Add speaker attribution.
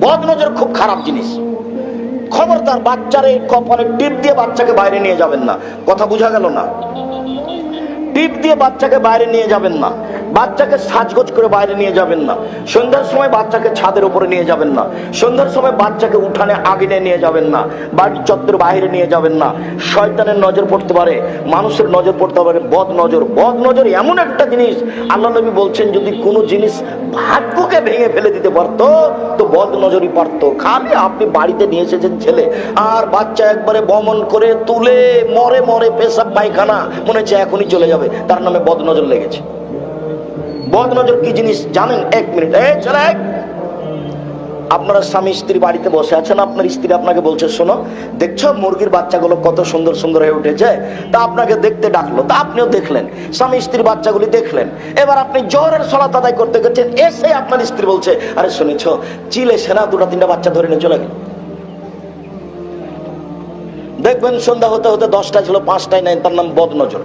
Speaker 1: বদ নজর খুব খারাপ জিনিস। খবরদার বাচ্চারে কপালে টিপ দিয়ে বাচ্চাকে বাইরে নিয়ে যাবেন না। কথা বোঝা গেল না? টিপ দিয়ে বাচ্চাকে বাইরে নিয়ে যাবেন না, বাচ্চাকে সাজগোজ করে বাইরে নিয়ে যাবেন না, সন্ধ্যার সময় বাচ্চাকে ছাদের উপরে নিয়ে যাবেন না, সন্ধ্যার সময় বাচ্চাকে উঠানে আগুনে নিয়ে যাবেন না, বাড়ির চত্বর বাইরে নিয়ে যাবেন না। শয়তানের নজর পড়তে পারে, মানুষের নজর পড়তে পারে। বদ নজর, বদ নজর এমন একটা জিনিস, আল্লাহ নবী বলছেন যদি কোনো জিনিস ভাগ্যকে ভেঙে ফেলে দিতে পারতো তো বদ নজরই পারতো। খালি আপনি বাড়িতে নিয়ে এসেছেন ছেলে, আর বাচ্চা একবারে বমন করে তুলে মরে মরে পেশাব পায়খানা, মনে হচ্ছে এখনই চলে যাবে, তার নামে বদ নজর লেগেছে। বদ নজর কি জিনিস জানেন? এক মিনিট, এই ছেলে, আপনারা স্বামী স্ত্রী বাড়িতে বসে আছেন, আপনার স্ত্রী আপনাকে বলছে শোনো, দেখছো মুরগির বাচ্চাগুলো কত সুন্দর সুন্দর হয়ে উঠেছে, তা আপনাকে দেখতে ডাকলো, তা আপনিও দেখলেন, স্বামী স্ত্রী বাচ্চাগুলি দেখলেন। এবার আপনি জোহরের সালাত আদায় করতে গেছেন, এসে আপনার স্ত্রী বলছে আরে শুনেছ চিলে সেনা দুটা তিনটা বাচ্চা ধরে নিয়ে চলে গেল। দেখবেন সন্ধ্যা হতে হতে 10টা ছিল 5টায় নাই, তার নাম বদ নজর।